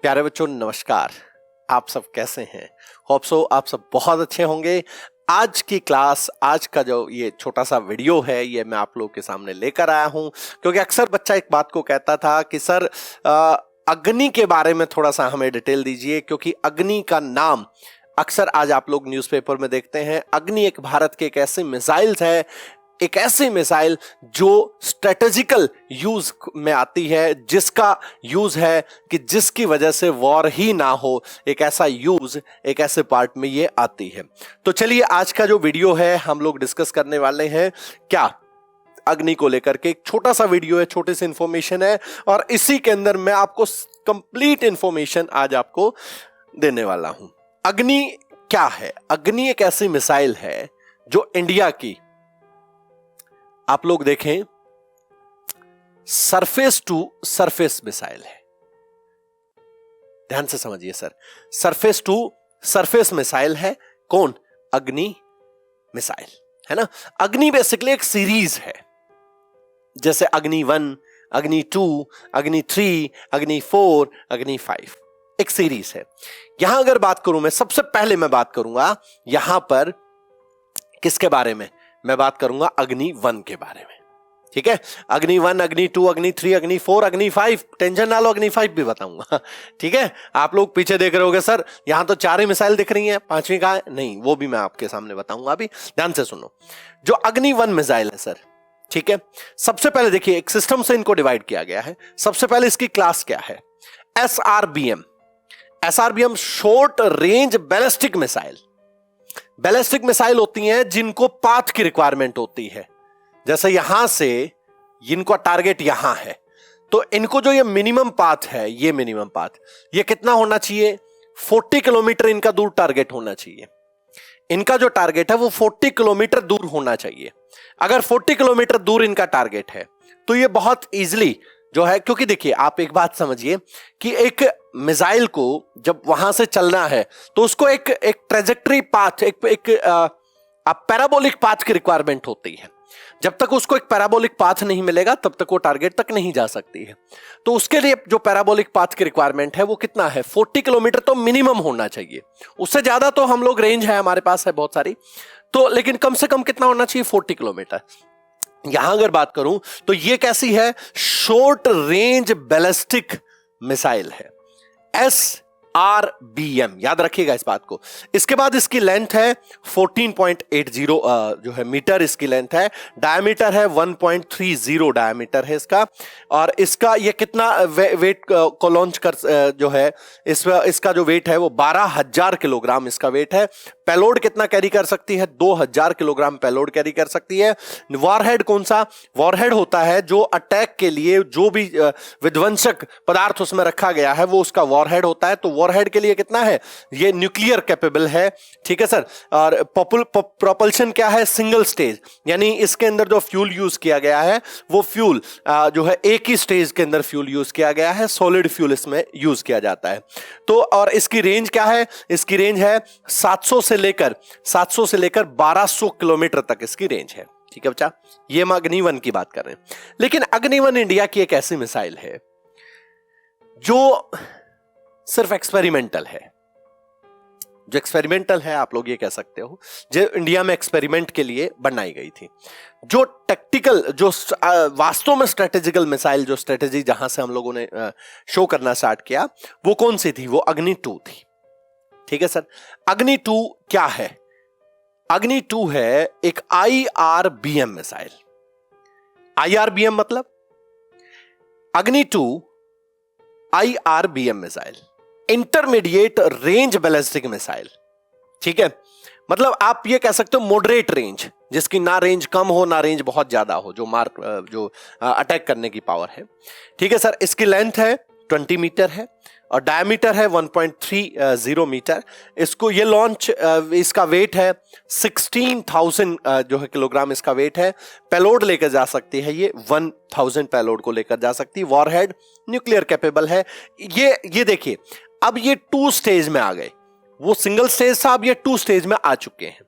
प्यारे बच्चों नमस्कार। आप सब कैसे हैं? होप सो आप सब बहुत अच्छे होंगे। आज की क्लास, आज का जो ये छोटा सा वीडियो है ये मैं आप लोगों के सामने लेकर आया हूं क्योंकि अक्सर बच्चा एक बात को कहता था कि सर अग्नि के बारे में थोड़ा सा हमें डिटेल दीजिए, क्योंकि अग्नि का नाम अक्सर आज आप लोग न्यूज़पेपर में देखते हैं। अग्नि एक भारत के एक ऐसे मिसाइल है, एक ऐसी मिसाइल जो स्ट्रेटेजिकल यूज में आती है, जिसका यूज है कि जिसकी वजह से वॉर ही ना हो, एक ऐसा यूज एक ऐसे पार्ट में ये आती है। तो चलिए आज का जो वीडियो है हम लोग डिस्कस करने वाले हैं क्या अग्नि को लेकर के। एक छोटा सा वीडियो है, छोटी सी इंफॉर्मेशन है और इसी के अंदर मैं आपको कंप्लीट इंफॉर्मेशन आज आपको देने वाला हूं। अग्नि क्या है? अग्नि एक ऐसी मिसाइल है जो इंडिया की, आप लोग देखें, सरफेस टू सरफेस मिसाइल है। ध्यान से समझिए sir, surface to surface missile है। कौन? अग्नि मिसाइल, है ना। अग्नि बेसिकली एक सीरीज है, जैसे अग्नि 1, अग्नि 2, अग्नि 3, अग्नि 4, अग्नि 5, एक सीरीज है। यहां अगर बात करूं मैं, सबसे पहले मैं बात करूंगा यहां पर किसके बारे में? मैं बात करूंगा अग्नि 1 के बारे में, ठीक है। अग्नि 1, अग्नि 2, अग्नि 3, अग्नि 4, अग्नि 5, टेंशन ना लो, अग्नि 5 भी बताऊंगा, ठीक है। आप लोग पीछे देख रहे होगे सर यहां तो 4 ही मिसाइल दिख रही हैं, 5वीं कहां है? नहीं, वो भी मैं आपके सामने बताऊंगा। अभी ध्यान से सुनो, जो अग्नि 1 मिसाइल है सर, ठीक है। सबसे पहले देखिए, एक सिस्टम से इनको डिवाइड किया गया है। सबसे पहले इसकी क्लास क्या है? SRBM। SRBM short range ballistic missile. Ballistic missile होती हैं जिनको पाथ की रिक्वायरमेंट होती है, जैसे यहां से इनका टारगेट यहां है, तो इनको जो ये मिनिमम पाथ है, ये मिनिमम पाथ ये कितना होना चाहिए? 40 किलोमीटर इनका दूर टारगेट होना चाहिए। इनका जो टारगेट है वो 40 किलोमीटर दूर होना चाहिए। अगर 40 किलोमीटर दूर इनका टारगेट है तो ये बहुत इजीली जो है, क्योंकि देखिए आप एक बात समझिए कि एक मिसाइल को जब वहां से चलना है तो उसको एक ट्रेजेक्टरी पाथ, एक पैराबोलिक पाथ की रिक्वायरमेंट होती है। जब तक उसको एक पैराबोलिक पाथ नहीं मिलेगा तब तक वो टारगेट तक नहीं जा सकती है। तो उसके लिए जो पैराबोलिक पाथ की रिक्वायरमेंट है वो कितना है? 40 किलोमीटर तो मिनिमम होना चाहिए। उससे ज्यादा तो हम लोग रेंज है हमारे पास है बहुत सारी, तो लेकिन कम से कम कितना होना चाहिए? 40 किलोमीटर। यहां अगर बात करूं तो ये कैसी है? शॉर्ट रेंज बैलिस्टिक मिसाइल है, SRBM, याद रखिएगा इस बात को। इसके बाद इसकी लेंथ है 14.80 जो है मीटर इसकी लेंथ है। डायमीटर है 1.30 डायमीटर है इसका। और इसका ये कितना वेट को लॉन्च कर जो है इसका जो वेट है वो 12,000 किलोग्राम इसका वेट है। पेलोड कितना कैरी कर सकती है? 2,000 किलोग्राम पेलोड कैरी कर सकती है। वॉरहेड कौन सा? वॉरहेड होता है जो अटैक के लिए जो भी विध्वंसक पदार्थ उसमें रखा गया है वो उसका वॉरहेड होता है। तो वॉरहेड के लिए कितना है? ये न्यूक्लियर कैपेबल है, ठीक है सर। और प्रोपल्शन क्या है? सिंगल स्टेज, यानी इसके अंदर जो फ्यूल यूज किया गया है वो फ्यूल जो है एक ही स्टेज के अंदर फ्यूल यूज किया गया है, सॉलिड फ्यूल इसमें यूज किया जाता है। तो और इसकी रेंज क्या है? इसकी रेंज है 700 से लेकर 1200 किलोमीटर तक इसकी रेंज है, ठीक है बच्चा। ये हम अग्नि 1 की बात कर रहे हैं। लेकिन अग्नि 1 इंडिया की एक ऐसी मिसाइल है जो सिर्फ एक्सपेरिमेंटल है। जो एक्सपेरिमेंटल है आप लोग ये कह सकते हो, जो इंडिया में एक्सपेरिमेंट के लिए बनाई गई थी। जो टेक्टिकल, जो वास्तव में स्ट्रेटेजिकल मिसाइल, जो स्ट्रेटेजी जहां से हम लोगों ने शो करना स्टार्ट किया वो कौन सी थी? वो अग्नि 2 थी, ठीक है सर। अग्नि 2 क्या है? अग्नि 2 है एक IRBM मिसाइल। IRBM मतलब अग्नि 2 IRBM missile, intermediate range ballistic missile, ठीक है। मतलब आप ये कह सकते हो मॉडरेट रेंज, जिसकी ना रेंज कम हो ना रेंज बहुत ज्यादा हो, जो अटैक करने की पावर है, ठीक है सर। इसकी लेंथ है 20 मीटर है और डायमीटर है 1.30 मीटर। इसको ये लॉन्च, इसका वेट है 16,000 जो है किलोग्राम इसका वेट है। पेलोड लेकर जा सकती है ये 1,000 पेलोड को लेकर जा सकती है। वॉरहेड न्यूक्लियर कैपेबल है। ये देखिए अब ये 2 स्टेज में आ गए। वो सिंगल स्टेज था, अब ये 2 स्टेज में आ चुके हैं।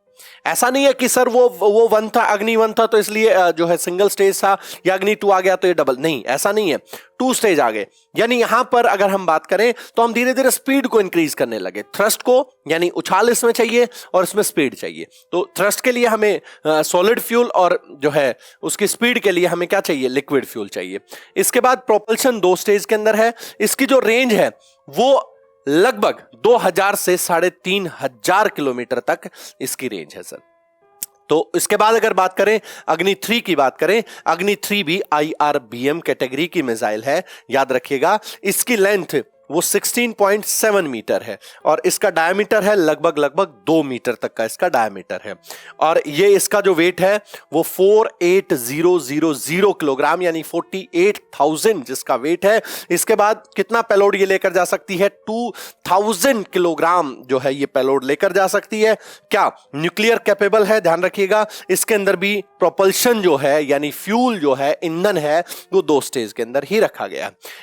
ऐसा नहीं है कि सर वो वन था, अग्नि वन था तो इसलिए जो है सिंगल स्टेज था, या अग्नि 2 आ गया तो ये डबल, नहीं ऐसा नहीं है, 2 स्टेज आ गए। यानी यहां पर अगर हम बात करें तो हम धीरे धीरे स्पीड को इंक्रीज करने लगे, थ्रस्ट को, यानी उछाल इसमें चाहिए और इसमें स्पीड चाहिए। तो थ्रस्ट के लिए हमें सॉलिड फ्यूल और जो है उसकी स्पीड के लिए हमें क्या चाहिए, लिक्विड फ्यूल चाहिए। इसके बाद प्रोपल्शन 2 स्टेज के अंदर है। इसकी जो रेंज है वो लगभग 2000 से 3500 किलोमीटर तक इसकी रेंज है सर। तो इसके बाद अगर बात करें अग्नि 3 की बात करें, अग्नि 3 भी IRBM कैटेगरी की मिसाइल है, याद रखिएगा। इसकी लेंथ वो 16.7 मीटर है और इसका डायमीटर है लगभग 2 मीटर तक का इसका डायमीटर है। और ये इसका जो वेट है वो 48000 किलोग्राम, यानी 48,000 जिसका वेट है। इसके बाद कितना पेलोड ये लेकर जा सकती है, 2000 किलोग्राम जो है ये पेलोड लेकर जा सकती है। क्या न्यूक्लियर कैपेबल है, ध्यान रखिएगा। इसके अंदर भी प्रोपल्शन जो है यानी फ्यूल जो है, ईंधन है, वो 2 स्टेज के अंदर ही रखा गया।